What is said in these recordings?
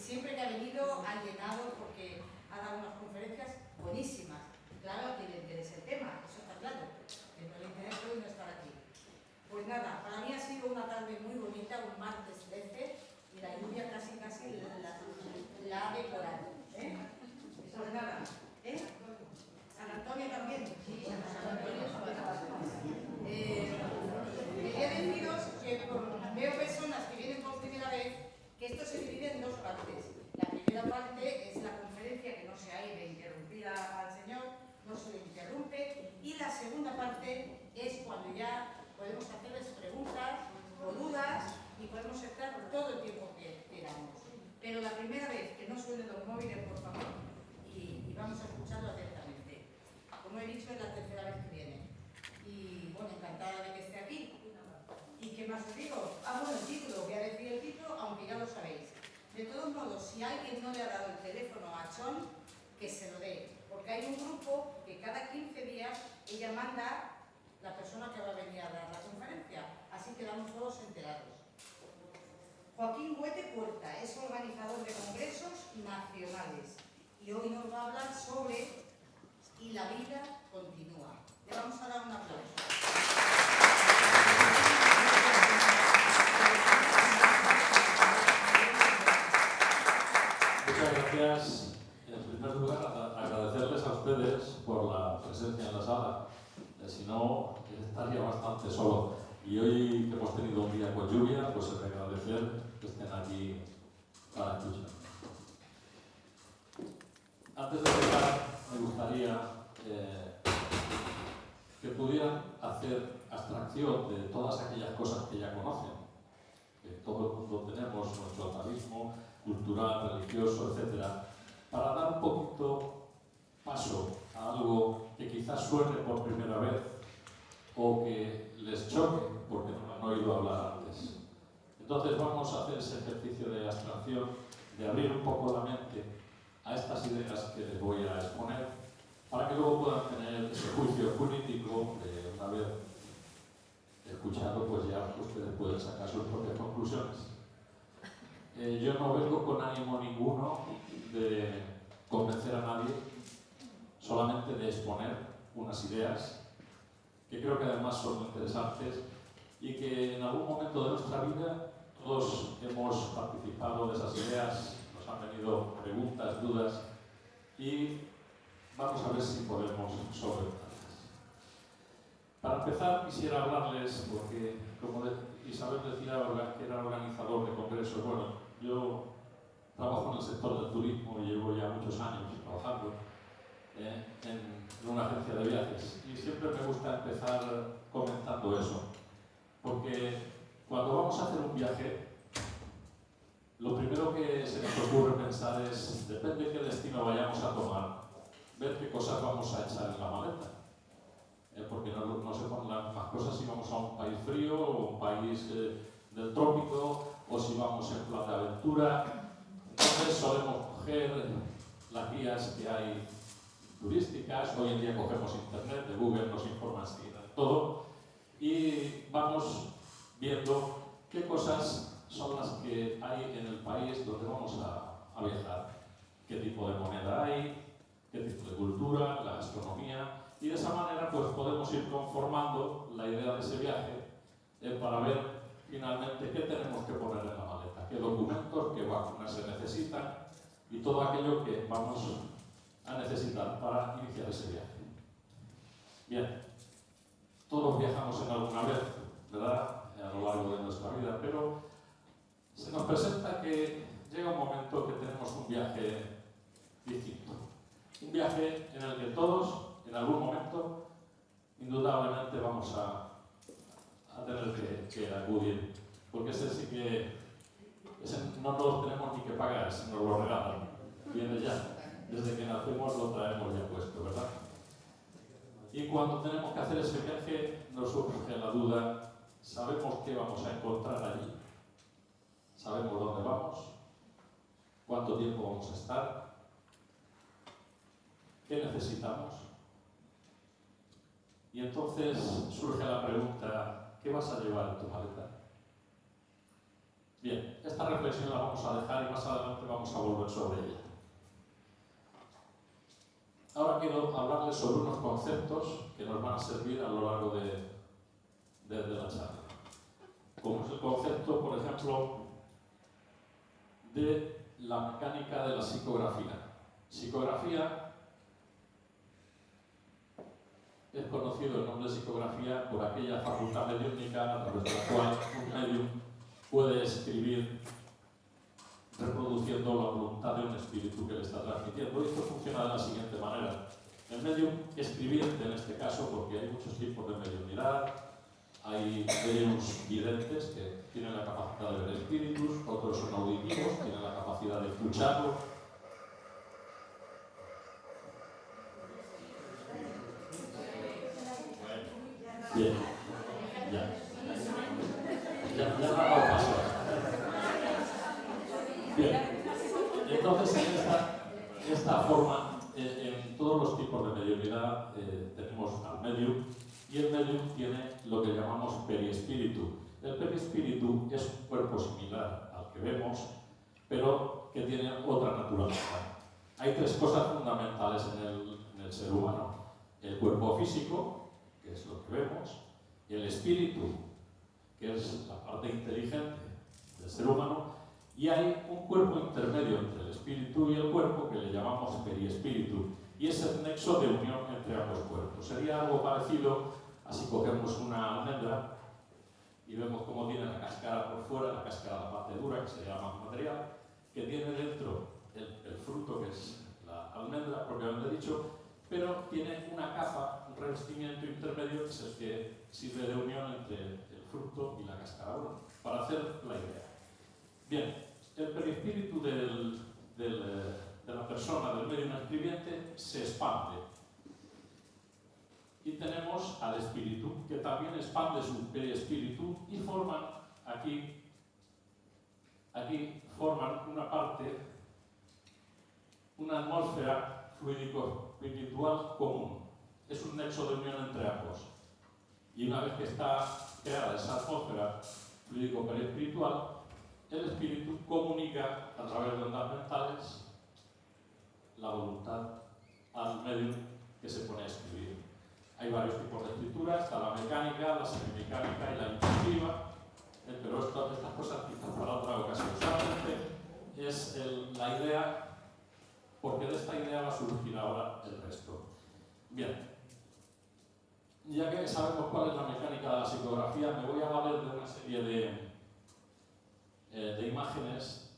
siempre que ha venido ha llenado porque ha dado unas conferencias buenísimas. Claro que le interesa el tema, eso está claro, que no le interesa hoy no estar aquí. Pues nada, para mí ha sido una tarde muy bonita, un martes 13, y la lluvia casi la ha decorado. Pues nada, San Antonio también. Sí, San Antonio. Quería deciros que veo personas que vienen por primera vez, que esto se divide en dos partes. La primera parte es la conferencia, que no se hay de interrumpir al Señor, no se le interrumpe, y la segunda parte es cuando ya podemos hacerles preguntas o dudas y podemos estar todo el tiempo que queramos. Pero la primera vez, que no suenen los móviles, por favor, y vamos a escucharlo atentamente. Como he dicho, es la tercera vez que viene. Y bueno, encantada de que esté aquí. ¿Y qué más os digo? Bueno, el título, voy a decir el título, aunque ya lo sabéis. De todos modos, si alguien no le ha dado el teléfono a Chon, que se lo dé. Porque hay un grupo que cada 15 días ella manda la persona que va a venir a dar la conferencia. Así quedamos todos enterados. Joaquín Huete Puerta es organizador de congresos nacionales y hoy nos va a hablar sobre "Y la vida continúa". Le vamos a dar un aplauso. Muchas gracias. En primer lugar, agradecerles a ustedes por la presencia en la sala. Si no, estaría bastante solo. Y hoy que hemos tenido un día con lluvia, pues es de agradecer que estén aquí para escuchar. Antes de empezar, me gustaría que pudieran hacer abstracción de todas aquellas cosas que ya conocen. Que todo el mundo tenemos nuestro atavismo cultural, religioso, etc., para dar un poquito paso a algo que quizás suene por primera vez o que les choque porque no lo han oído hablar antes. Entonces vamos a hacer ese ejercicio de abstracción, de abrir un poco la mente a estas ideas que les voy a exponer, para que luego puedan tener ese juicio político de una vez escuchado, pues ya ustedes pueden sacar sus propias conclusiones. Yo no vengo con ánimo ninguno de convencer a nadie, solamente de exponer unas ideas que creo que además son interesantes y que en algún momento de nuestra vida todos hemos participado de esas ideas, nos han venido preguntas, dudas y vamos a ver si podemos solventarlas. Para empezar quisiera hablarles, porque como Isabel decía que era organizador de congresos, bueno, yo trabajo en el sector del turismo y llevo ya muchos años trabajando en una agencia de viajes y siempre me gusta empezar comentando eso, porque cuando vamos a hacer un viaje, lo primero que se nos ocurre pensar es, depende de qué destino vayamos a tomar, ver qué cosas vamos a echar en la maleta. Porque no se ponen las mismas cosas si vamos a un país frío o un país del trópico o si vamos en plan de aventura. Entonces solemos coger las guías que hay turísticas, hoy en día cogemos internet, de Google nos informa enseguida de todo y vamos viendo qué cosas son las que hay en el país donde vamos a viajar, qué tipo de moneda hay, qué tipo de cultura, la gastronomía. Y de esa manera pues podemos ir conformando la idea de ese viaje para ver finalmente qué tenemos que poner en la maleta, qué documentos, qué vacunas se necesitan y todo aquello que vamos a necesitar para iniciar ese viaje. Bien, todos viajamos en alguna vez, ¿verdad? A lo largo de nuestra vida, pero se nos presenta que llega un momento que tenemos un viaje distinto. Un viaje en el que todos, en algún momento, indudablemente vamos a tener que acudir, porque ese sí que no nos lo tenemos ni que pagar, se nos lo regalan, viene ya, desde que nacemos lo traemos ya puesto, ¿verdad? Y cuando tenemos que hacer ese viaje nos surge la duda, ¿sabemos qué vamos a encontrar allí? ¿Sabemos dónde vamos? ¿Cuánto tiempo vamos a estar? ¿Qué necesitamos? Y entonces surge la pregunta, ¿qué vas a llevar en tu maleta? Bien, esta reflexión la vamos a dejar y más adelante vamos a volver sobre ella. Ahora quiero hablarles sobre unos conceptos que nos van a servir a lo largo de la charla. Como es el concepto, por ejemplo, de la mecánica de la psicografía. Psicografía es conocido el nombre de psicografía por aquella facultad mediúnica a través de la cual un medium puede escribir reproduciendo la voluntad de un espíritu que le está transmitiendo. Esto funciona de la siguiente manera. El medium escribiente, en este caso, porque hay muchos tipos de mediunidad, hay mediums videntes que tienen la capacidad de ver espíritus, otros son auditivos, tienen la capacidad de escucharlos. Bien, ya me ha dado paso. Bien, entonces en esta forma, en todos los tipos de mediunidad tenemos al medium, y el medium tiene lo que llamamos periespíritu. El periespíritu es un cuerpo similar al que vemos, pero que tiene otra naturaleza. Hay tres cosas fundamentales en el ser humano: el cuerpo físico, que es lo que vemos, el espíritu, que es la parte inteligente del ser humano, y hay un cuerpo intermedio entre el espíritu y el cuerpo que le llamamos periespíritu, y es el nexo de unión entre ambos cuerpos. Sería algo parecido a si cogemos una almendra y vemos cómo tiene la cáscara por fuera, la cáscara, la parte dura, que sería más material, que tiene dentro el fruto, que es la almendra propiamente dicho, pero tiene una capa, un revestimiento intermedio, que es el que sirve de unión entre el fruto y la cáscara dura, para hacer la idea. Bien, el perispíritu de la persona, del medium escribiente, se expande. Y tenemos al espíritu, que también expande su perispíritu, y forman aquí forman una parte, una atmósfera fluídico-espiritual común. Es un nexo de unión entre ambos. Y una vez que está creada esa atmósfera fluídico-perispiritual, el espíritu comunica a través de ondas mentales la voluntad al medium que se pone a escribir. Hay varios tipos de escritura: está la mecánica, la semimecánica y la intuitiva, pero estas cosas quizás para otra ocasión. Solamente es la idea, porque de esta idea va a surgir ahora el resto. Bien, ya que sabemos cuál es la mecánica de la psicografía, me voy a valer de una serie de imágenes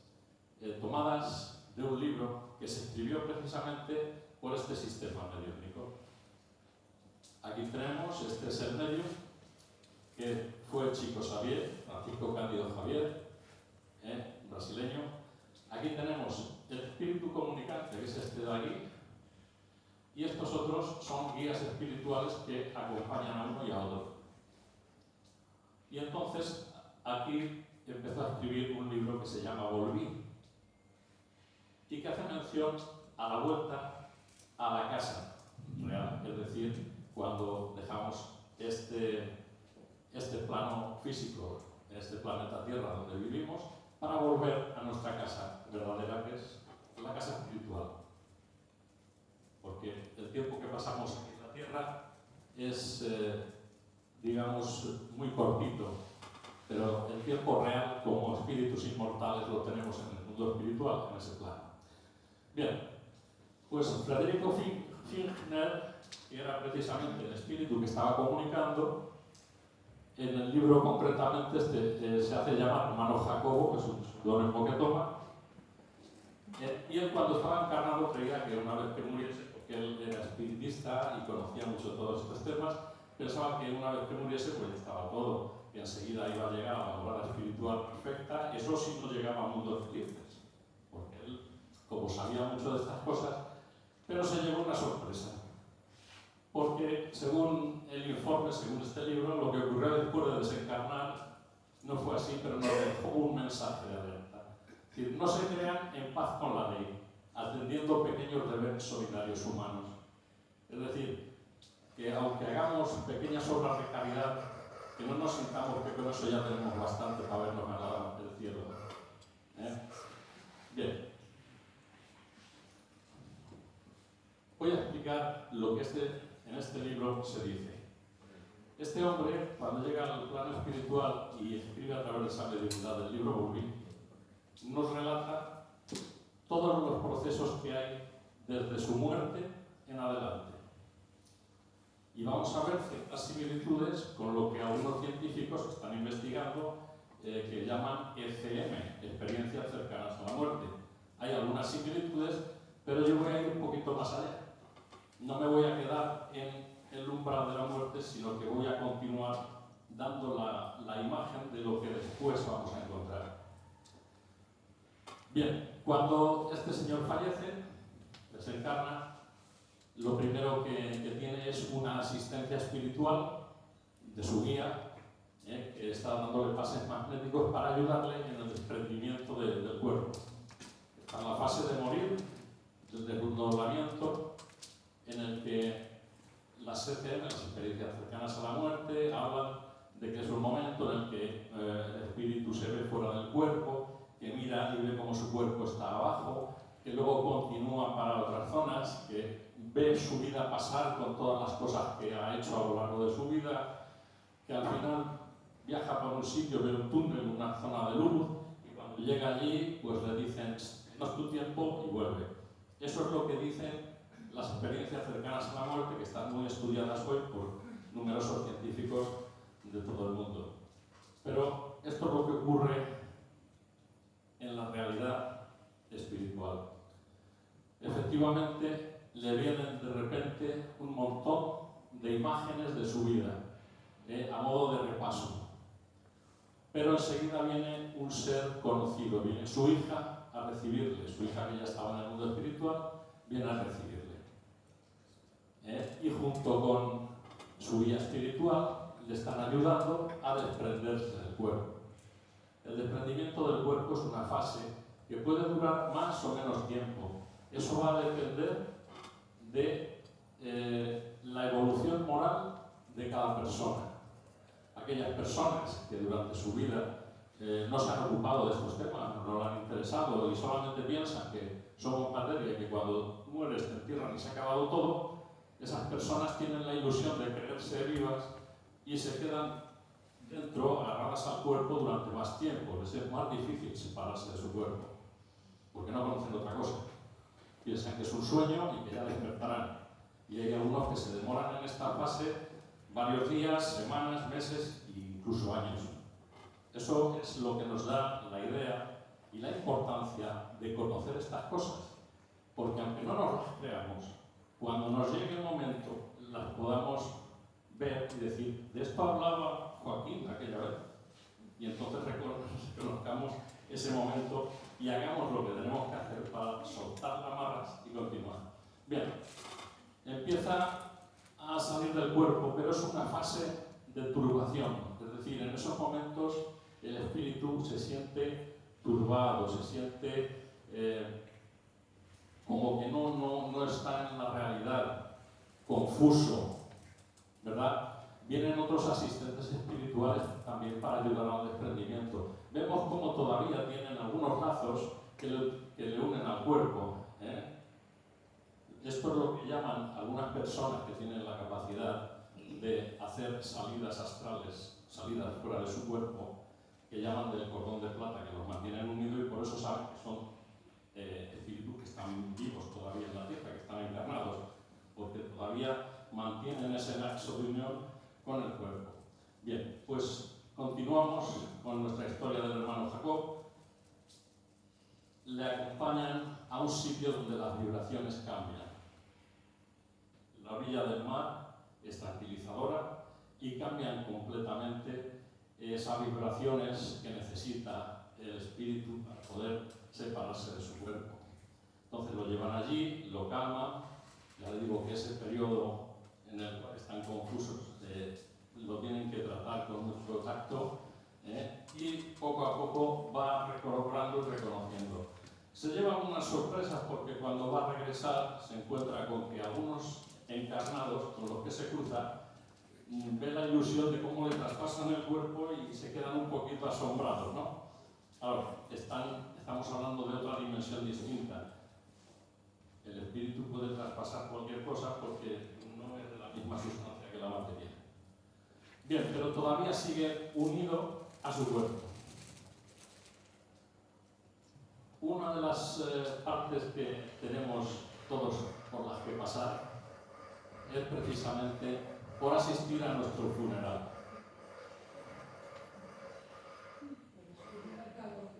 tomadas de un libro que se escribió precisamente por este sistema mediúnico. Aquí tenemos, este es el medium, que fue Chico Xavier, Francisco Cándido Xavier, brasileño. Aquí tenemos el espíritu comunicante, que es este de aquí, y estos otros son guías espirituales que acompañan a uno y a otro. Y entonces aquí empezó a escribir un libro que se llama Volví, y que hace mención a la vuelta a la casa real, es decir, cuando dejamos este plano físico, este planeta Tierra donde vivimos, para volver a nuestra casa verdadera, que es la casa espiritual. Porque el tiempo que pasamos aquí en la Tierra es, digamos, muy cortito, pero el tiempo real, como espíritus inmortales, lo tenemos en el mundo espiritual, en ese plano. Bien, pues Federico Fechner, que era precisamente el espíritu que estaba comunicando, en el libro concretamente se hace llamar Hermano Jacobo, que es un pseudónimo que toma, y él cuando estaba encarnado creía que una vez que muriese, porque él era espiritista y conocía mucho todos estos temas, pensaba que una vez que muriese pues estaba todo, y enseguida iba a llegar a la morada espiritual perfecta. Eso sí no llegaba a mundos felices, porque él, como sabía mucho de estas cosas, pero se llevó una sorpresa. Porque según el informe, según este libro, lo que ocurrió después de desencarnar no fue así, pero nos dejó un mensaje de alerta. Es decir, no se crean en paz con la ley, atendiendo pequeños deberes solidarios humanos. Es decir, que aunque hagamos pequeñas obras de caridad Que no nos sintamos que con eso ya tenemos bastante para vernos en el cielo. Bien. Voy a explicar lo que en este libro se dice. Este hombre, cuando llega al plano espiritual y escribe a través de esa mediunidad del libro Burbi, nos relata todos los procesos que hay desde su muerte en adelante. Y vamos a ver ciertas similitudes con lo que algunos científicos están investigando que llaman ECM, experiencias cercanas a la muerte. Hay algunas similitudes, pero yo voy a ir un poquito más allá. No me voy a quedar en el umbral de la muerte, sino que voy a continuar dando la imagen de lo que después vamos a encontrar. Bien, cuando este señor fallece, desencarna, lo primero que tiene es una asistencia espiritual de su guía, que está dándole pases magnéticos para ayudarle en el desprendimiento del cuerpo. Está en la fase de morir, del desdoblamiento, en el que las ECM, las experiencias cercanas a la muerte, hablan de que es un momento en el que el espíritu se ve fuera del cuerpo, que mira y ve cómo su cuerpo está abajo, que luego continúa para otras zonas, que ve su vida pasar con todas las cosas que ha hecho a lo largo de su vida, que al final viaja por un sitio, ve un túnel, una zona de luz, y cuando llega allí, pues le dicen, no es tu tiempo, y vuelve. Eso es lo que dicen las experiencias cercanas a la muerte, que están muy estudiadas hoy por numerosos científicos de todo el mundo. Pero esto es lo que ocurre en la realidad espiritual. Efectivamente, le vienen de repente un montón de imágenes de su vida, a modo de repaso. Pero enseguida viene un ser conocido, viene su hija a recibirle, su hija que ya estaba en el mundo espiritual, viene a recibirle. Y junto con su guía espiritual le están ayudando a desprenderse del cuerpo. El desprendimiento del cuerpo es una fase que puede durar más o menos tiempo. Eso va a depender de la evolución moral de cada persona. Aquellas personas que durante su vida no se han ocupado de estos temas, no lo han interesado y solamente piensan que somos materia y que cuando mueres te entierran y se ha acabado todo, esas personas tienen la ilusión de creerse vivas y se quedan dentro, agarradas al cuerpo durante más tiempo. Les es más difícil separarse de su cuerpo, porque no conocen otra cosa. Piensan que es un sueño y que ya despertarán. Y hay algunos que se demoran en esta fase varios días, semanas, meses e incluso años. Eso es lo que nos da la idea y la importancia de conocer estas cosas, porque aunque no nos las creamos, cuando nos llegue el momento las podamos ver y decir, de esto hablaba Joaquín aquella vez, y entonces reconozcamos ese momento y hagamos lo que tenemos que hacer para soltar las amarras y continuar. Bien, empieza a salir del cuerpo, pero es una fase de turbación, es decir, en esos momentos el espíritu se siente turbado, se siente como que no está en la realidad, confuso, ¿verdad? Vienen otros asistentes espirituales también para ayudar al desprendimiento. Vemos cómo todavía tienen algunos lazos que le unen al cuerpo. Esto es lo que llaman algunas personas que tienen la capacidad de hacer salidas astrales, salidas fuera de su cuerpo, que llaman del cordón de plata, que los mantienen unidos y por eso saben que son espíritus que están vivos todavía en la tierra, que están encarnados, porque todavía mantienen ese nexo de unión con el cuerpo. Bien, pues continuamos con nuestra historia del hermano Jacob. Le acompañan a un sitio donde las vibraciones cambian. La orilla del mar es tranquilizadora y cambian completamente esas vibraciones que necesita el espíritu para poder separarse de su cuerpo. Entonces lo llevan allí, lo calman, ya le digo que ese periodo en el cual están confusos lo tienen que tratar con mucho tacto y poco a poco va recobrando y reconociendo. Se llevan unas sorpresas porque cuando va a regresar se encuentra con que algunos encarnados con los que se cruza ven la ilusión de cómo le traspasan el y se quedan un poquito asombrados, ¿no? Claro, estamos hablando de otra dimensión distinta. El espíritu puede traspasar cualquier cosa porque no es de la misma sustancia que la materia. Bien, pero todavía sigue unido a su cuerpo. Una de las partes que tenemos todos por las que pasar es precisamente por asistir a nuestro funeral.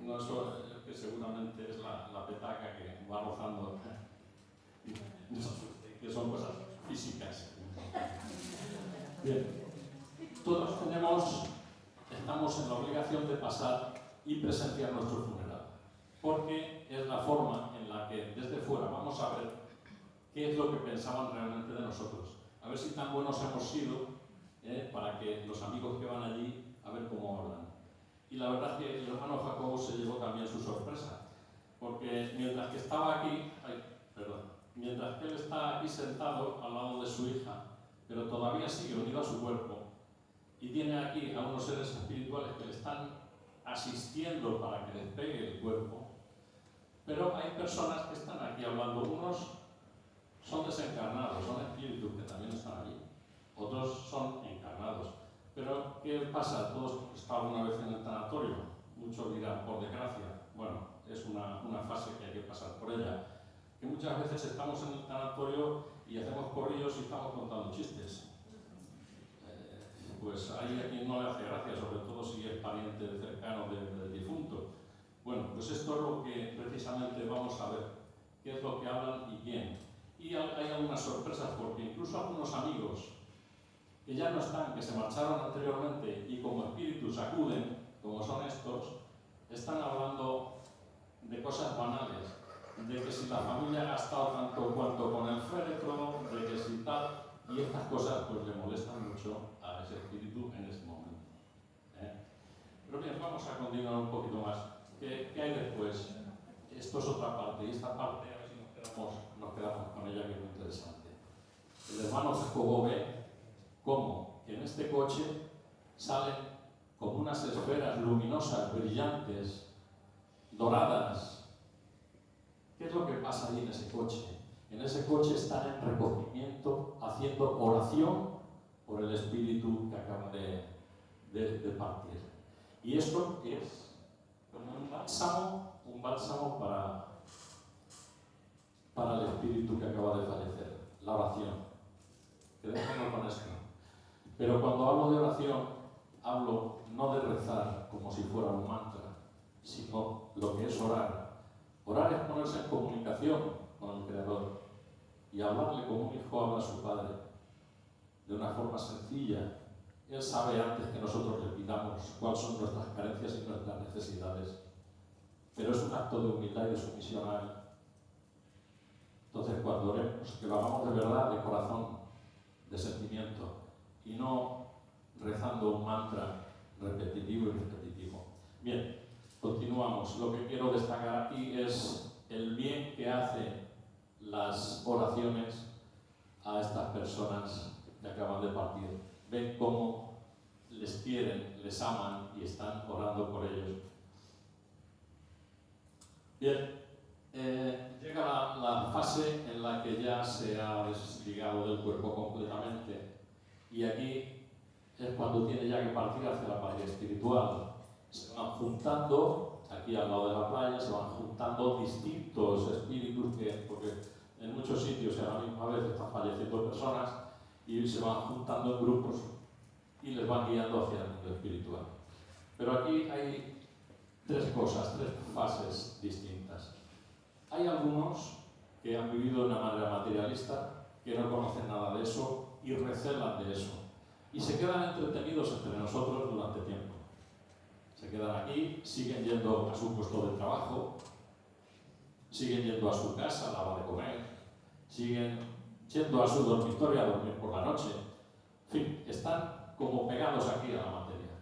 No, eso que seguramente es la petaca que va rozando, que son cosas físicas. Bien, todos estamos en la obligación de pasar y presenciar nuestro funeral, porque es la forma en la que desde fuera vamos a ver qué es lo que pensaban realmente de nosotros, a ver si tan buenos hemos sido para que los amigos que van allí, a ver cómo hablan. Y la verdad es que el hermano Jacobo se llevó también su sorpresa, porque mientras que estaba aquí, mientras que él está aquí sentado al lado de su hija, pero todavía sigue unido a su cuerpo, y tiene aquí a unos seres espirituales que le están asistiendo para que despegue el cuerpo, pero hay personas que están aquí hablando. Unos son desencarnados, son espíritus que también están allí, otros son encarnados. Pero, ¿qué pasa? Todos hemos estado alguna vez en el tanatorio, muchos dirán, por desgracia. Bueno, es una fase que hay que pasar por ella, que muchas veces estamos en el tanatorio y hacemos corrillos y estamos contando chistes. Pues ahí a quien no le hace gracia, sobre todo si es pariente cercano del difunto. Bueno, pues esto es lo que precisamente vamos a ver, qué es lo que hablan y quién. Y hay algunas sorpresas, porque incluso algunos amigos que ya no están, que se marcharon anteriormente y como espíritus acuden, como son estos, están hablando de cosas banales, de que si la familia ha gastado tanto cuanto con el féretro, de que si tal, y estas cosas pues le molestan mucho a ese espíritu en ese momento. Pero bien, vamos a continuar un poquito más. ¿Qué hay después? Esto es otra parte, y esta parte, a ver si nos quedamos con ella, que es muy interesante. El hermano Jacobo ve cómo en este coche salen como unas esferas luminosas, brillantes, doradas. ¿Qué es lo que pasa ahí en ese coche? En ese coche están en recogimiento, haciendo oración por el espíritu que acaba de partir. Y esto es como un bálsamo para el espíritu que acaba de fallecer, la oración. Quedémonos con esto. Pero cuando hablo de oración, hablo no de rezar como si fuera un mantra, sino lo que es orar. Orar es ponerse en comunicación con el Creador y hablarle como un hijo habla a su padre, de una forma sencilla. Él sabe antes que nosotros le pidamos cuáles son nuestras carencias y nuestras necesidades, pero es un acto de humildad y de sumisión a Él. Entonces, cuando oremos, que lo hagamos de verdad, de corazón, de sentimiento, y no rezando un mantra repetitivo y repetitivo. Bien, continuamos. Lo que quiero destacar aquí es el bien que hacen las oraciones a estas personas que acaban de partir. Ven cómo les quieren, les aman y están orando por ellos. Bien, llega la fase en la que ya se ha desligado del cuerpo completamente, y aquí es cuando tiene ya que partir hacia la patria espiritual. Se van juntando, aquí al lado de la playa, se van juntando distintos espíritus, porque en muchos sitios a la misma vez están falleciendo personas y se van juntando en grupos y les van guiando hacia el mundo espiritual. Pero aquí hay tres cosas, tres fases distintas. Hay algunos que han vivido de una manera materialista, que no conocen nada de eso y recelan de eso. Y se quedan entretenidos entre nosotros durante tiempo. Se quedan aquí, siguen yendo a su puesto de trabajo, siguen yendo a su casa a la hora de comer, siguen yendo a su dormitorio a dormir por la noche. En fin, están como pegados aquí a la materia.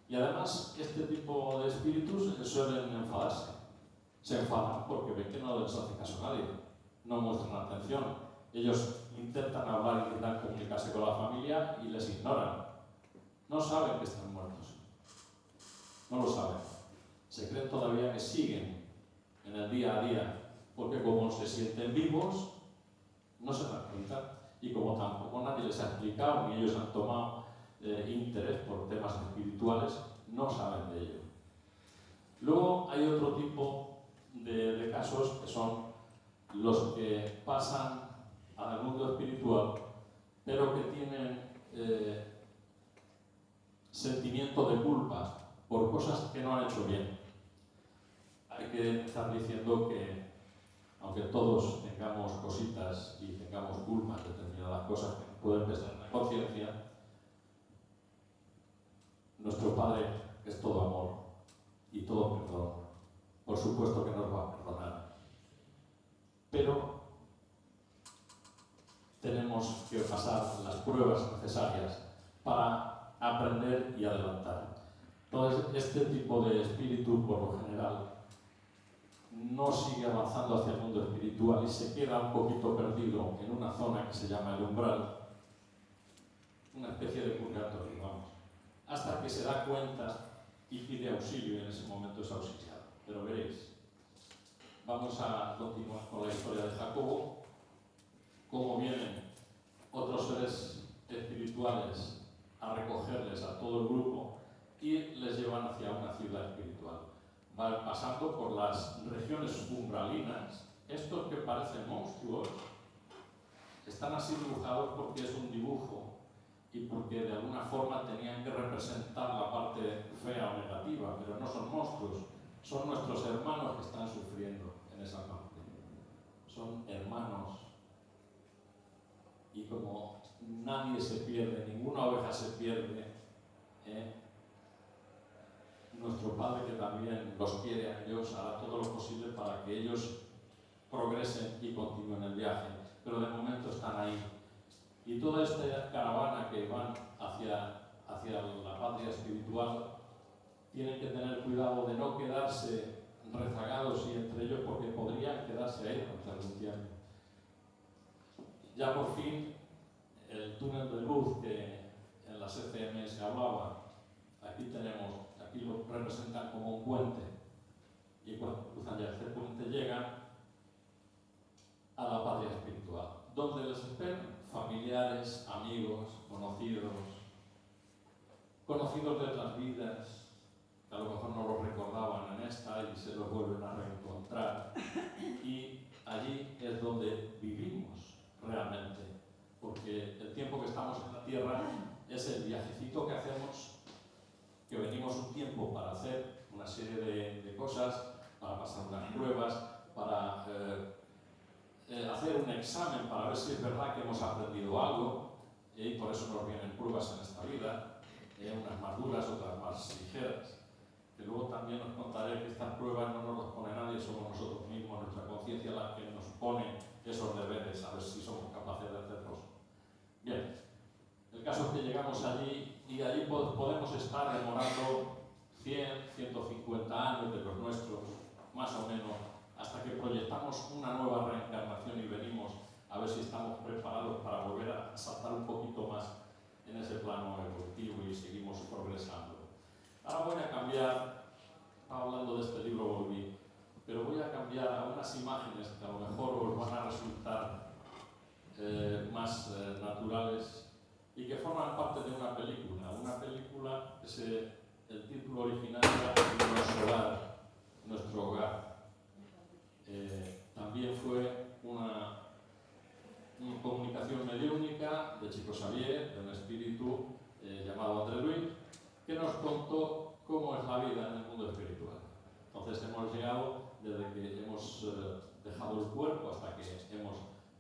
Y además, este tipo de espíritus suelen enfadarse. Se enfadan porque ven que no les hace caso a nadie, no muestran atención. Ellos intentan hablar, intentan comunicarse con la familia y les ignoran. No saben que están muertos. no lo saben. Se creen todavía que siguen en el día a día, porque como se sienten vivos, no se dan cuenta. Y como tampoco nadie les ha explicado, ni ellos han tomado interés por temas espirituales, no saben de ello. Luego hay otro tipo de casos que son los que pasan al mundo espiritual, pero que tienen sentimiento de culpa por cosas que no han hecho bien. Hay que estar diciendo que, aunque todos tengamos cositas y tengamos culpas de determinadas cosas que pueden pesar en la conciencia, nuestro Padre es todo amor y todo perdón. Por supuesto que nos va a perdonar. Pero tenemos que pasar las pruebas necesarias para aprender y adelantar. Entonces, este tipo de espíritu, por lo general, no sigue avanzando hacia el mundo espiritual y se queda un poquito perdido en una zona que se llama el umbral, una especie de purgatorio, vamos, hasta que se da cuenta y pide auxilio y en ese momento es auxiliado. Pero veréis, vamos a continuar con la historia de Jacobo, cómo vienen otros seres espirituales a recogerles a todo el grupo y les llevan hacia una ciudad espiritual. Van pasando por las regiones umbralinas. Estos que parecen monstruos están así dibujados porque es un dibujo y porque de alguna forma tenían que representar la parte fea o negativa, pero no son monstruos, son nuestros hermanos que están sufriendo en esa parte. Son hermanos. Y como nadie se pierde, ninguna oveja se pierde, nuestro Padre, que también los quiere a ellos, hará todo lo posible para que ellos progresen y continúen el viaje. Pero de momento están ahí. Y toda esta caravana que van hacia la patria espiritual, tienen que tener cuidado de no quedarse rezagados y entre ellos, porque podrían quedarse ahí durante algún tiempo. Ya por fin, el túnel de luz que en las ECM se hablaba, aquí lo representan como un puente, y cuando cruzan ya este puente llegan a la patria espiritual, donde les esperan familiares, amigos, conocidos de otras vidas, que a lo mejor no los recordaban en esta y se los vuelven a reencontrar. Y allí es donde vivimos realmente, porque el tiempo que estamos en la tierra es el viajecito que hacemos, que venimos un tiempo para hacer una serie de cosas, para pasar unas pruebas, para hacer un examen para ver si es verdad que hemos aprendido algo, y por eso nos vienen pruebas en esta vida, unas más duras, otras más ligeras. Que luego también os contaré que estas pruebas no nos las pone nadie, somos nosotros mismos, nuestra conciencia la que nos pone esos deberes, a ver si somos capaces de hacerlos. Bien, el caso es que llegamos allí y allí podemos estar demorando 100, 150 años de los nuestros, más o menos, hasta que proyectamos una nueva reencarnación y venimos a ver si estamos preparados para volver a saltar un poquito más en ese plano evolutivo y seguimos progresando. Ahora voy a cambiar, hablando de este libro volví, pero voy a cambiar a unas imágenes que a lo mejor os van a resultar más naturales y que forman parte de una película que el título original era Nuestro Hogar. También fue una comunicación mediúnica de Chico Xavier, de un espíritu llamado André Luis, que nos contó cómo es la vida en el mundo espiritual. Entonces hemos llegado desde que hemos dejado el cuerpo hasta que hemos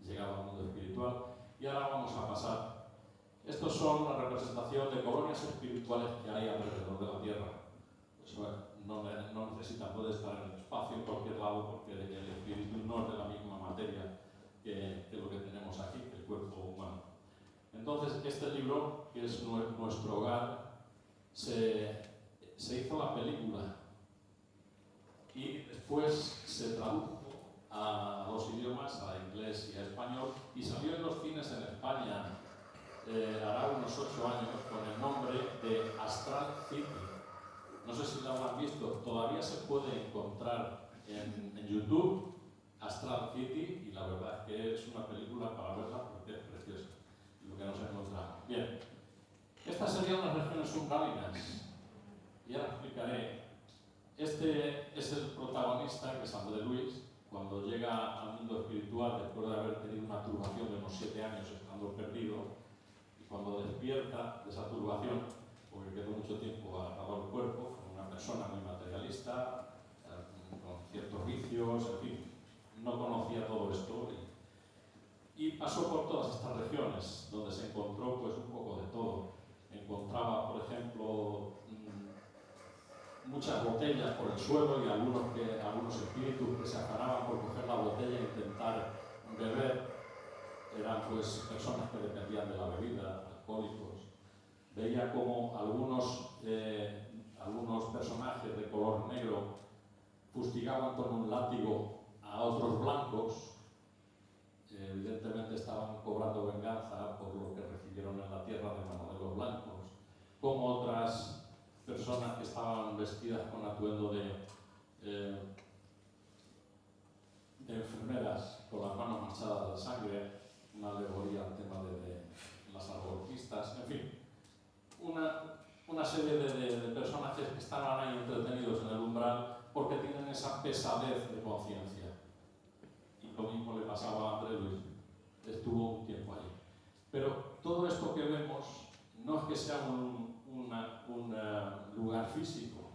llegado al mundo espiritual y ahora vamos a pasar. Estos son una representación de colonias espirituales que hay alrededor de la Tierra. Eso no necesita, puede estar en el espacio, en cualquier lado, porque el espíritu no es de la misma materia que lo que tenemos aquí, el cuerpo humano. Entonces, este libro, que es Nuestro Hogar, se hizo la película y después se tradujo a 2 idiomas, a inglés y a español, y salió en los cines en España hará unos 8 años con el nombre de Astral City. no sé si la habrán visto, todavía se puede encontrar en YouTube, Astral City, y la verdad es que es una película para verla porque es preciosa, lo que nos encontramos. Bien, estas serían las regiones umbralinas, y ahora explicaré. Este es el protagonista, que es André Luis, cuando llega al mundo espiritual después de haber tenido una turbación de unos 7 años estando perdido, y cuando despierta de esa turbación, porque quedó mucho tiempo agarrado al cuerpo, fue una persona muy materialista, con ciertos vicios, en fin, no conocía todo esto y pasó por todas estas regiones donde se encontró pues un poco de todo. Encontraba, por ejemplo, muchas botellas por el suelo y algunos espíritus que se afanaban por coger la botella e intentar beber. Eran pues personas que dependían de la bebida, alcohólicos. Veía como algunos personajes de color negro fustigaban con un látigo a otros blancos. Evidentemente estaban cobrando venganza por lo que recibieron en la tierra de mano de los blancos. Como otras personas que estaban vestidas con atuendo de enfermeras, con las manos manchadas de sangre, una alegoría al tema de las abortistas, en fin, una serie de personajes que estaban ahí entretenidos en el umbral porque tienen esa pesadez de conciencia. Y lo mismo le pasaba a André Luis, estuvo un tiempo allí. Pero todo esto que vemos no es que sea un lugar físico,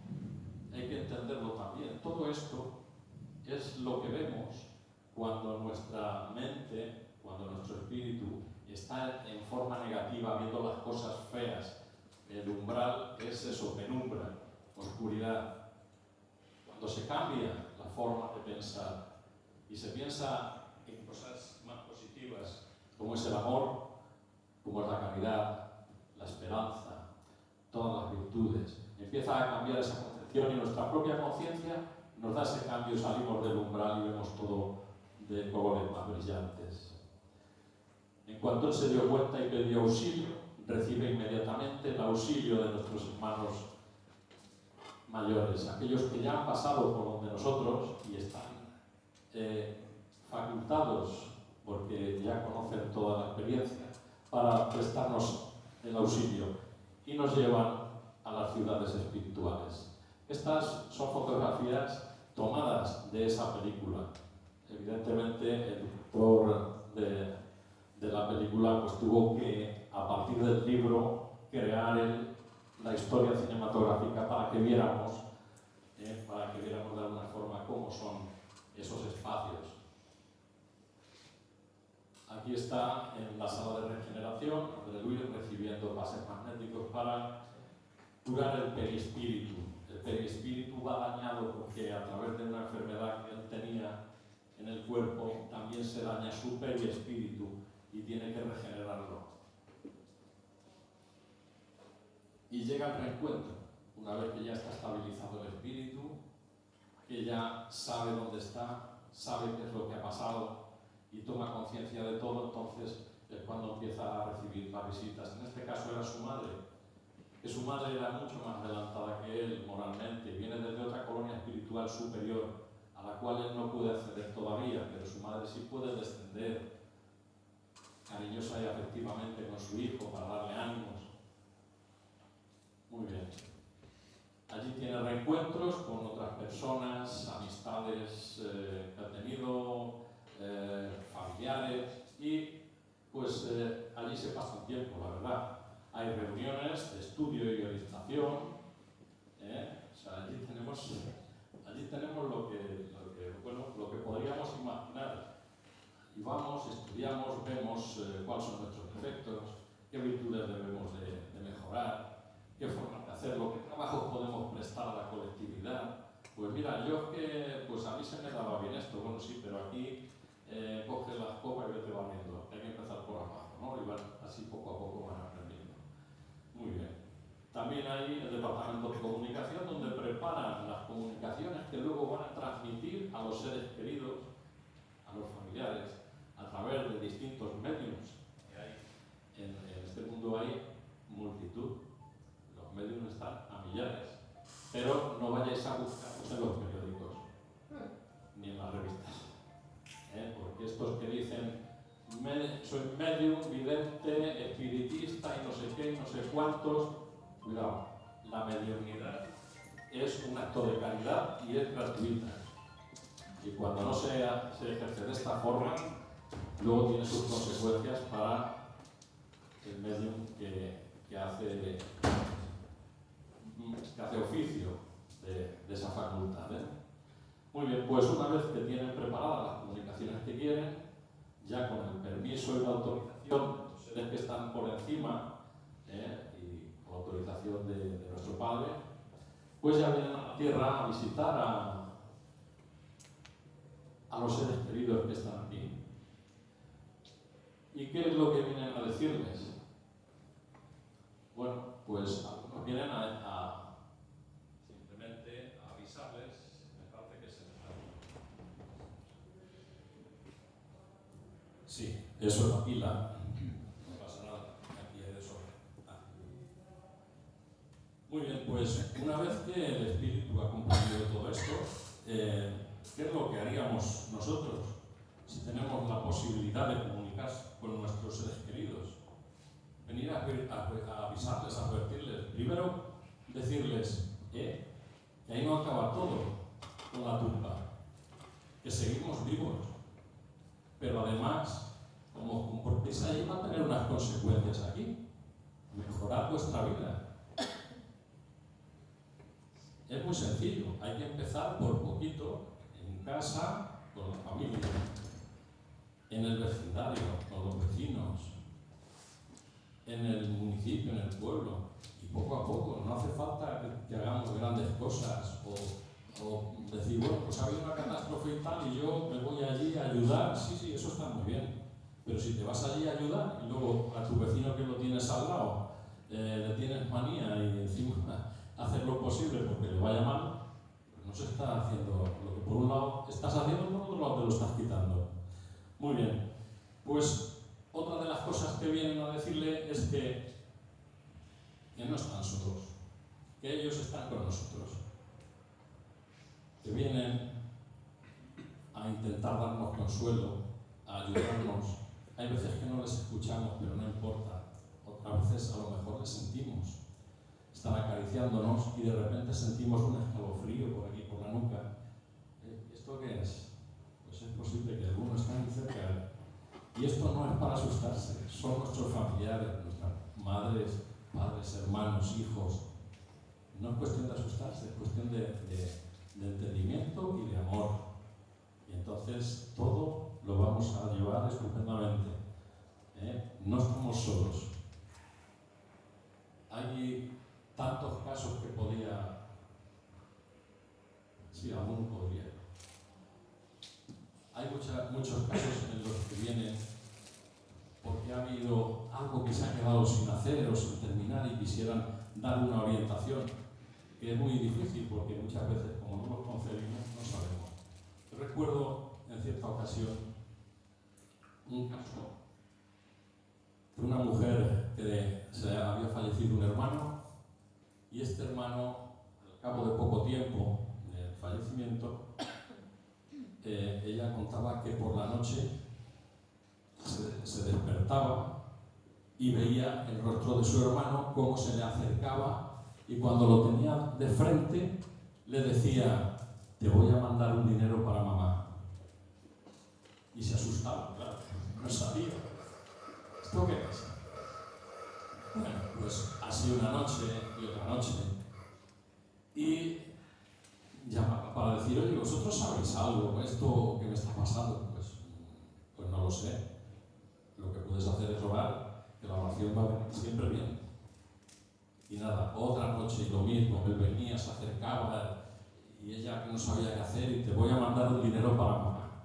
hay que entenderlo también. Todo esto es lo que vemos cuando nuestra mente, cuando nuestro espíritu está en forma negativa, viendo las cosas feas. El umbral es eso, penumbra, oscuridad. Cuando se cambia la forma de pensar y se piensa en cosas más positivas, como es el amor, como es la caridad, la esperanza, todas las virtudes, empieza a cambiar esa concepción y nuestra propia conciencia nos da ese cambio, salimos del umbral y vemos todo de colores más brillantes. En cuanto él se dio cuenta y pidió auxilio, recibe inmediatamente el auxilio de nuestros hermanos mayores, aquellos que ya han pasado por donde nosotros y están facultados, porque ya conocen toda la experiencia, para prestarnos el auxilio y nos llevan a las ciudades espirituales. Estas son fotografías tomadas de esa película. Evidentemente, el director de la película pues, tuvo que, a partir del libro, crear la historia cinematográfica para que viéramos de alguna forma cómo son esos espacios. Aquí está en la sala de regeneración, André Luis recibiendo pases magnéticos para curar el perispíritu. El perispíritu va dañado porque a través de una enfermedad que él tenía en el cuerpo también se daña su perispíritu y tiene que regenerarlo. Y llega el reencuentro, una vez que ya está estabilizado el espíritu, que ya sabe dónde está, sabe qué es lo que ha pasado y toma conciencia de todo, entonces es cuando empieza a recibir las visitas. En este caso era su madre, que su madre era mucho más adelantada que él moralmente, viene desde otra colonia espiritual superior, a la cual él no puede acceder todavía, pero su madre sí puede descender cariñosa y afectivamente con su hijo para darle ánimos. Muy bien. Allí tiene reencuentros con otras personas, amistades que ha tenido, familiares, y pues allí se pasa un tiempo, la verdad. Hay reuniones de estudio y orientación, o sea, allí tenemos lo que podríamos imaginar. Y vamos, estudiamos, vemos cuáles son nuestros defectos, qué virtudes debemos de mejorar, qué formas de hacerlo, qué trabajos podemos prestar a la colectividad. Pues mira, yo que pues a mí se me daba bien esto, bueno sí, pero aquí coge la escoba y vete barriendo, hay que empezar por abajo, ¿no? Y van, así poco a poco van aprendiendo. Muy bien. También hay el departamento de comunicación donde preparan las comunicaciones que luego van a transmitir a los seres queridos, a los familiares, a través de distintos medios. En este mundo hay multitud. Los medios están a millares. pero no vayáis a buscarlos en los periódicos, ni en las revistas. Porque estos que dicen, soy medium, vidente, espiritista y no sé qué, y no sé cuántos, cuidado, la mediunidad es un acto de caridad y es gratuita. Y cuando no se ejerce de esta forma, luego tiene sus consecuencias para el medium que hace oficio de esa facultad. Muy bien, pues una vez que tienen preparadas las comunicaciones que quieren, ya con el permiso y la autorización de los seres que están por encima, y con la autorización de nuestro Padre, pues ya vienen a la Tierra a visitar a los seres queridos que están aquí. ¿Y qué es lo que vienen a decirles? Bueno, pues algunos vienen simplemente a avisarles. Me parece que se me está... Sí, eso es la pila. No pasa nada, aquí hay de sobra. Muy bien, pues una vez que el Espíritu ha comprendido todo esto, ¿qué es lo que haríamos nosotros si tenemos la posibilidad de comunicarse con nuestros seres queridos? Venir a avisarles, a advertirles. Primero, decirles que ahí no acaba todo con la tumba, que seguimos vivos, pero además, como comportéis ahí, va a tener unas consecuencias aquí. Mejorar vuestra vida. Es muy sencillo, hay que empezar por poquito, en casa, con la familia, en el vecindario, con los vecinos, en el municipio, en el pueblo, y poco a poco. No hace falta que hagamos grandes cosas o decir, bueno, pues ha habido una catástrofe y tal y yo me voy allí a ayudar. Sí, eso está muy bien, pero si te vas allí a ayudar y luego a tu vecino que lo tienes al lado le tienes manía y encima hacer lo posible porque le vaya mal, pues no se está haciendo lo que por un lado estás haciendo, por otro lado te lo estás quitando. Muy bien, pues otra de las cosas que vienen a decirle es que no están solos, que ellos están con nosotros, que vienen a intentar darnos consuelo, a ayudarnos. Hay veces que no les escuchamos, pero no importa, otras veces a lo mejor les sentimos. Están acariciándonos y de repente sentimos un escalofrío por aquí, por la nuca. ¿Esto qué es? Pues es posible que algunos estén cerca. Y esto no es para asustarse, son nuestros familiares, nuestras madres, padres, hermanos, hijos. No es cuestión de asustarse, es cuestión de entendimiento y de amor. Y entonces todo lo vamos a llevar estupendamente. No estamos solos. Hay tantos casos que podía... Sí, alguno podría. Hay muchos casos en los que vienen porque ha habido algo que se ha quedado sin hacer o sin terminar y quisieran dar una orientación, que es muy difícil porque muchas veces, como no los concebimos, no sabemos. Yo recuerdo en cierta ocasión un caso de una mujer que se había fallecido un hermano y este hermano, al cabo de poco tiempo del fallecimiento, ella contaba que por la noche se despertaba y veía el rostro de su hermano, cómo se le acercaba y cuando lo tenía de frente le decía: te voy a mandar un dinero para mamá. Y se asustaba, claro, no sabía. ¿Esto qué es? Bueno, pues así una noche y otra noche. Y llamaba para decir: oye, ¿vosotros sabéis algo? ¿Esto que me está pasando? Pues no lo sé. Lo que puedes hacer es orar, que la oración va a venir siempre bien. Y nada, otra noche lo mismo, él venía, se acercaba y ella no sabía qué hacer y te voy a mandar un dinero para mamá.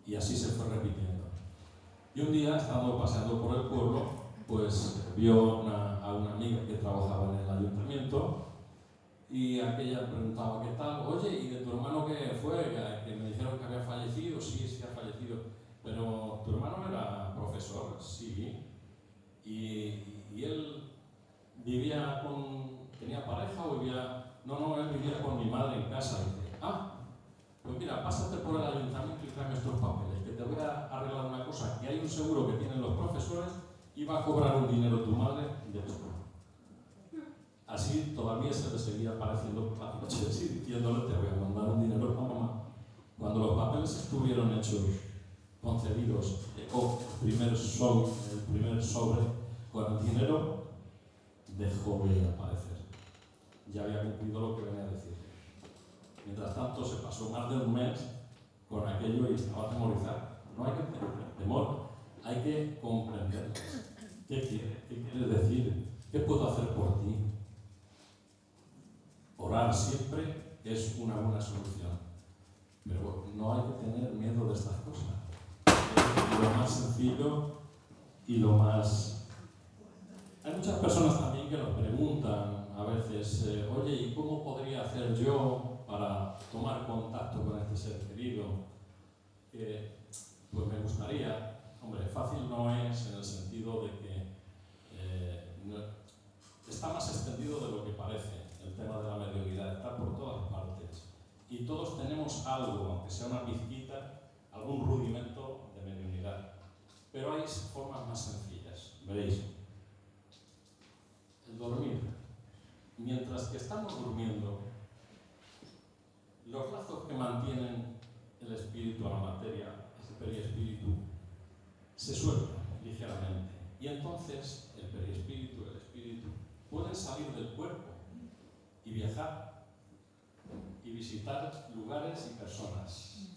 Y así se fue repitiendo. Y un día, estando paseando por el pueblo, pues vio a una amiga que trabajaba en el ayuntamiento y aquella preguntaba: ¿qué tal? Oye, ¿y de tu hermano qué fue? Que me dijeron que había fallecido. Sí, ha fallecido. Pero tu hermano era profesor, sí. Y él tenía pareja o vivía No, él vivía con mi madre en casa. Dice, pues mira, pásate por el ayuntamiento y tráeme estos papeles, que te voy a arreglar una cosa, que hay un seguro que tienen los profesores y va a cobrar un dinero tu madre de esto. Así todavía se le seguía apareciendo por la noche, así diciéndole, te voy a mandar un dinero a mamá. Cuando los papeles estuvieron hechos, concedidos, llegó el primer sobre con el dinero, dejó de aparecer. Ya había cumplido lo que venía a decir. Mientras tanto, se pasó más de un mes con aquello y estaba atemorizado. No hay que tener temor, hay que comprender. ¿Qué quieres decir? ¿Qué puedo hacer por ti? Orar siempre es una buena solución, pero no hay que tener miedo de estas cosas. Es lo más sencillo y lo más... Hay muchas personas también que nos preguntan a veces, oye, ¿y cómo podría hacer yo para tomar contacto con este ser querido? Pues me gustaría, hombre, fácil no es en el sentido de que está más extendido de lo que parece. El tema de la mediunidad está por todas partes y todos tenemos algo, aunque sea una pizquita, algún rudimento de mediunidad, pero hay formas más sencillas. Veréis, el dormir. Mientras que estamos durmiendo, los lazos que mantienen el espíritu a la materia, ese periespíritu, se sueltan ligeramente y entonces el periespíritu, el espíritu, pueden salir del cuerpo y viajar y visitar lugares y personas.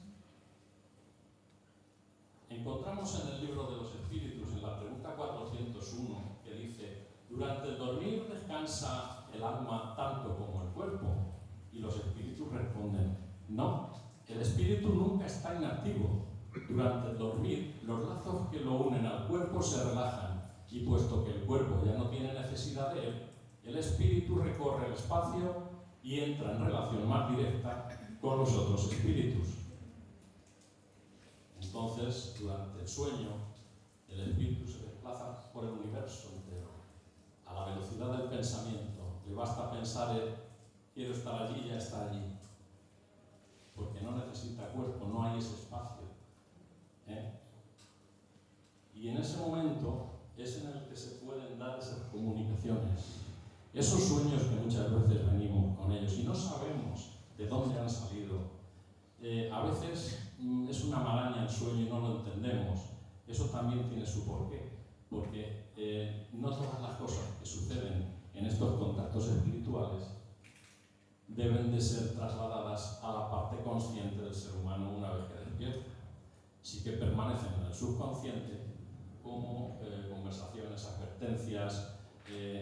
Encontramos en el libro de los espíritus, en la pregunta 401, que dice: durante el dormir descansa el alma tanto como el cuerpo. Y los espíritus responden: no, el espíritu nunca está inactivo. Durante el dormir, los lazos que lo unen al cuerpo se relajan, y puesto que el cuerpo ya no tiene necesidad de él, el espíritu recorre el espacio y entra en relación más directa con los otros espíritus. Entonces, durante el sueño, el espíritu se desplaza por el universo entero, a la velocidad del pensamiento. Le basta pensar en quiero estar allí, ya está allí. Porque no necesita cuerpo, no hay ese espacio. Y en ese momento es en el que se pueden dar esas comunicaciones. Esos sueños que muchas veces venimos con ellos y no sabemos de dónde han salido. A veces es una maraña el sueño y no lo entendemos. Eso también tiene su porqué, porque no todas las cosas que suceden en estos contactos espirituales deben de ser trasladadas a la parte consciente del ser humano una vez que despierta. Sí que permanecen en el subconsciente como conversaciones, advertencias,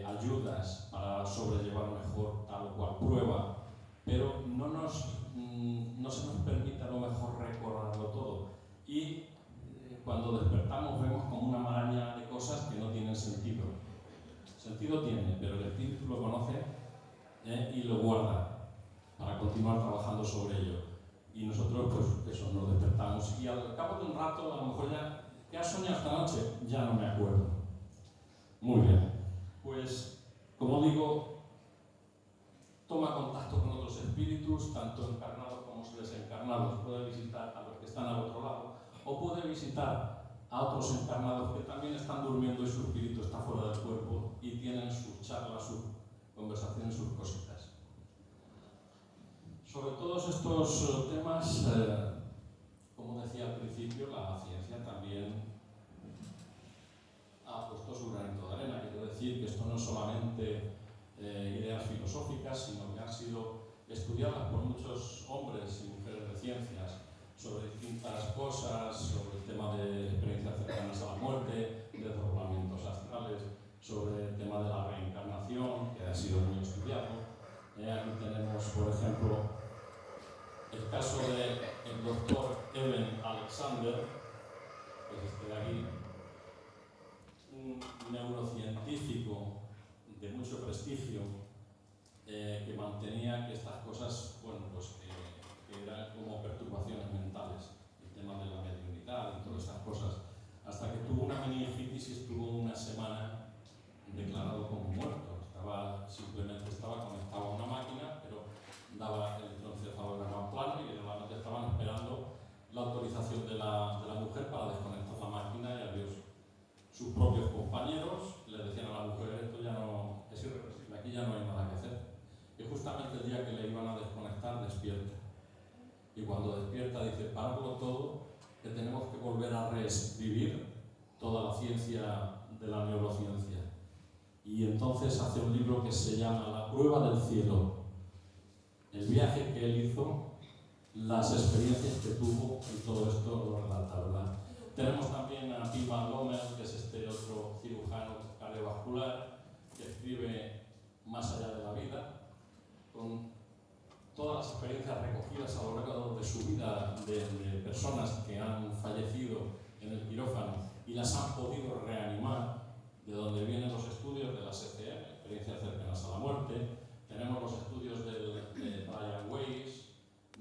ayudas para sobrellevar mejor tal o cual prueba, pero no se nos permite a lo mejor recordarlo todo. Y cuando despertamos vemos como una maraña de cosas que no tienen sentido. Sentido tiene, pero el espíritu lo conoce y lo guarda para continuar trabajando sobre ello. Y nosotros, pues eso, nos despertamos y al cabo de un rato, a lo mejor ya, ¿qué has soñado esta noche? Ya no me acuerdo. Muy bien. Pues, como digo, toma contacto con otros espíritus, tanto encarnados como desencarnados. Puede visitar a los que están al otro lado, o puede visitar a otros encarnados que también están durmiendo y su espíritu está fuera del cuerpo y tienen sus charlas, sus conversaciones, sus cositas. Sobre todos estos temas, como decía al principio, la ciencia también ha puesto su granito de arena. Quiero decir que esto no es solamente ideas filosóficas, sino que han sido estudiadas por muchos hombres y mujeres de ciencias sobre distintas cosas, sobre el tema de experiencias cercanas a la muerte, de desdoblamientos astrales, sobre el tema de la reencarnación, que ha sido muy estudiado. Aquí tenemos, por ejemplo, el caso del doctor Eben Alexander, que es este de aquí, un neurocientífico de mucho prestigio que mantenía que estas cosas, bueno, pues que eran como perturbaciones mentales, el tema de la mediunidad y todas estas cosas, hasta que tuvo una meningitis y estuvo una semana declarado como muerto. Simplemente estaba conectado a una máquina, pero y cuando despierta dice, paradlo todo, que tenemos que volver a reescribir toda la ciencia de la neurociencia. Y entonces hace un libro que se llama La prueba del cielo, el viaje que él hizo, las experiencias que tuvo, y todo esto lo relata, ¿verdad? Tenemos también a Pim Van Lommel, que es este otro cirujano cardiovascular, que escribe Más allá de la vida, con todas las experiencias recogidas a lo largo de su vida de personas que han fallecido en el quirófano y las han podido reanimar, de donde vienen los estudios de la CCM, experiencias cercanas a la muerte. Tenemos los estudios de Brian Weiss,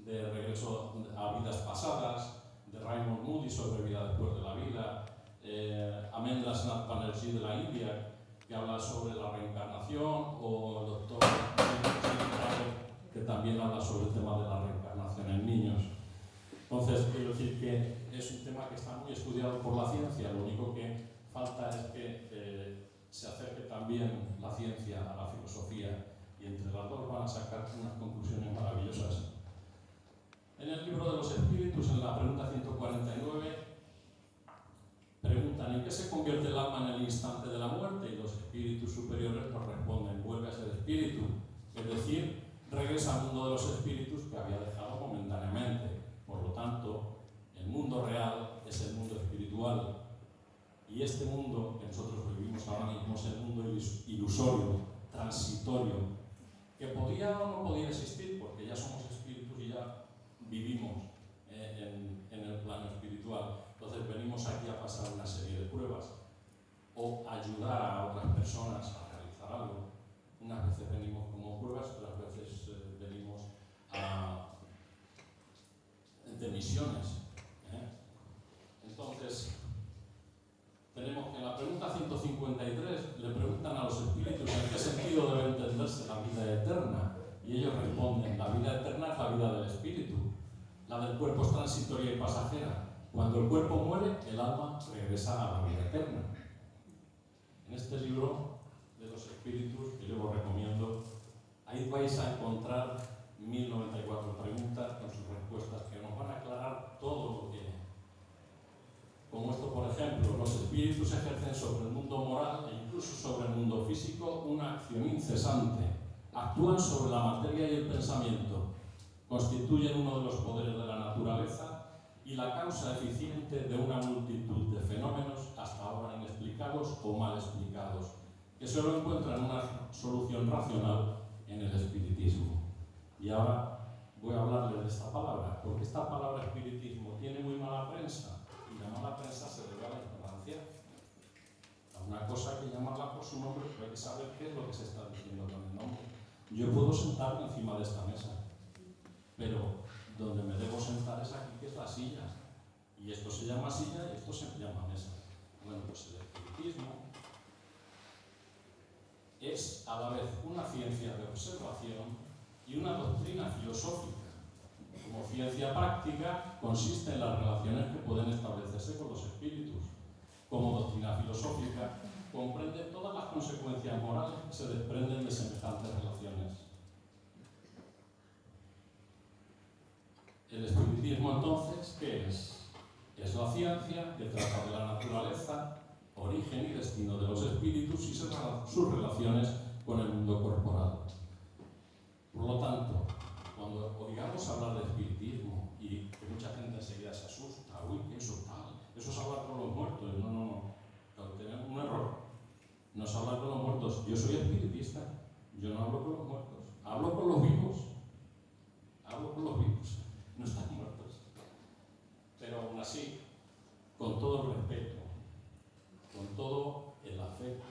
de regreso a vidas pasadas, de Raymond Moody sobre vida después de la vida, Amendra Nath Banerjee de la India, que habla sobre la reencarnación, o el doctor que también habla sobre el tema de la reencarnación en niños. Entonces, quiero decir que es un tema que está muy estudiado por la ciencia, lo único que falta es que se acerque también la ciencia a la filosofía, y entre las dos van a sacar unas conclusiones maravillosas. En el libro de los espíritus, en la pregunta 149, preguntan ¿en qué se convierte el alma en el instante de la muerte? Y los espíritus superiores nos responden, vuelve a ser espíritu, es decir, regresa al mundo de los espíritus que había dejado momentáneamente. Por lo tanto, el mundo real es el mundo espiritual, y este mundo que nosotros vivimos ahora mismo es el mundo ilusorio, transitorio, que podía o no podía existir, porque ya somos espíritus y ya vivimos en el plano espiritual. Entonces venimos aquí a pasar una serie de pruebas o ayudar a otras personas a realizar algo. Unas veces venimos como pruebas, otras veces venimos de misiones. Entonces, tenemos que en la pregunta 153 le preguntan a los espíritus en qué sentido debe entenderse la vida eterna, y ellos responden, la vida eterna es la vida del espíritu, la del cuerpo es transitoria y pasajera. Cuando el cuerpo muere, el alma regresa a la vida eterna. En este libro de los espíritus, que yo lo recomiendo, ahí vais a encontrar 1094 preguntas con sus respuestas que nos van a aclarar todo lo que... Como esto, por ejemplo, los espíritus ejercen sobre el mundo moral e incluso sobre el mundo físico una acción incesante. Actúan sobre la materia y el pensamiento. Constituyen uno de los poderes de la naturaleza y la causa eficiente de una multitud de fenómenos hasta ahora inexplicados o mal explicados, que solo encuentran una solución racional en el espiritismo. Y ahora voy a hablarles de esta palabra, porque esta palabra espiritismo tiene muy mala prensa, y la mala prensa se debe a la ignorancia. A una cosa hay que llamarla por su nombre, pero hay que saber qué es lo que se está diciendo con el nombre. Yo puedo sentarme encima de esta mesa, pero donde me debo sentar es aquí, que es la silla. Y esto se llama silla y esto se llama mesa. Bueno, pues el espiritismo es a la vez una ciencia de observación y una doctrina filosófica. Como ciencia práctica, consiste en las relaciones que pueden establecerse con los espíritus. Como doctrina filosófica, comprende todas las consecuencias morales que se desprenden de semejantes relaciones. El espiritismo, entonces, ¿qué es? Es la ciencia que trata de la naturaleza, origen y destino de los espíritus y sus relaciones con el mundo corporal. Por lo tanto, cuando oigamos hablar de espiritismo y que mucha gente enseguida se asusta, uy, ¿qué eso tal? Eso es hablar con los muertos. No. Tenemos un error. No es hablar con los muertos. Yo soy espiritista. Yo no hablo con los muertos. Hablo con los vivos. Hablo con los vivos. No están muertos. Pero aún así, con todo el respeto, con todo el afecto,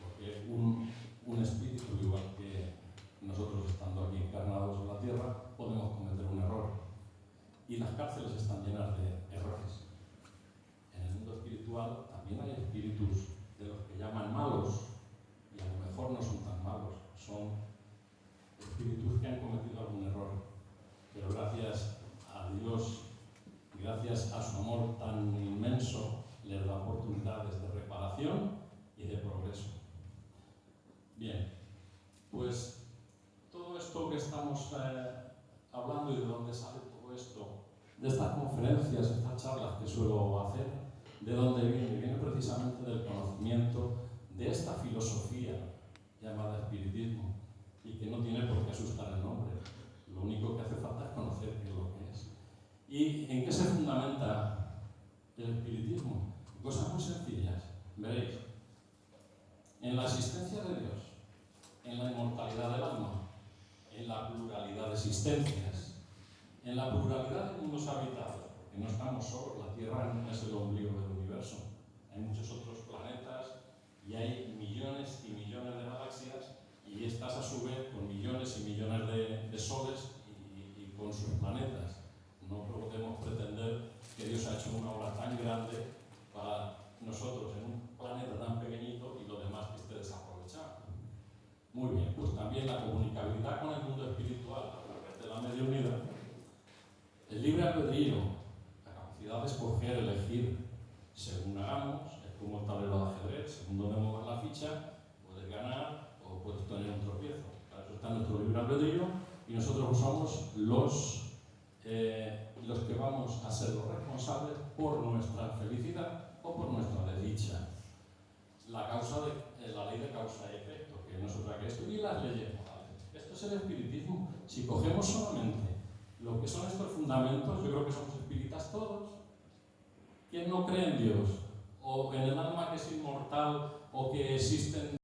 porque un espíritu, igual que nosotros estando aquí encarnados en la tierra, podemos cometer un error. Y las cárceles están llenas de errores. En el mundo espiritual también hay espíritus de los que llaman malos, y a lo mejor no son tan malos, son espíritus que han cometido algún error. Pero gracias a Dios, gracias a su amor tan inmenso, les da oportunidades de reparación y de progreso. Bien, pues todo esto que estamos hablando y de dónde sale todo esto, de estas conferencias, estas charlas que suelo hacer, ¿de dónde viene? Viene precisamente del conocimiento de esta filosofía llamada espiritismo y que no tiene por qué asustar el nombre. Lo único que hace falta es conocer qué es lo que es. ¿Y en qué se fundamenta el espiritismo? Cosas muy sencillas. Veréis, en la existencia de Dios, en la inmortalidad del alma, en la pluralidad de existencias, en la pluralidad de mundos habitados, porque no estamos solos, la Tierra no es el ombligo del universo, hay muchos otros planetas y hay millones y millones de galaxias y estas a su vez con millones y millones de soles y con sus planetas. No podemos pretender que Dios ha hecho una obra tan grande para nosotros en un planeta tan pequeñito y lo demás que esté desaprovechado. Muy bien, pues también la comunicabilidad con el mundo espiritual a través de la mediunidad, el libre albedrío, la capacidad de escoger, elegir, según hagamos, es como el tablero de ajedrez, según donde muevas la ficha, puedes ganar o puedes tener un tropiezo. Para eso está nuestro libre albedrío y nosotros somos los que vamos a ser los responsables por nuestra felicidad o por nuestra desdicha. La ley de causa y efecto, que no es otra que esto, y las leyes morales. Esto es el espiritismo. Si cogemos solamente lo que son estos fundamentos, yo creo que somos espíritas todos. ¿Quién no cree en Dios? O en el alma que es inmortal, o que existen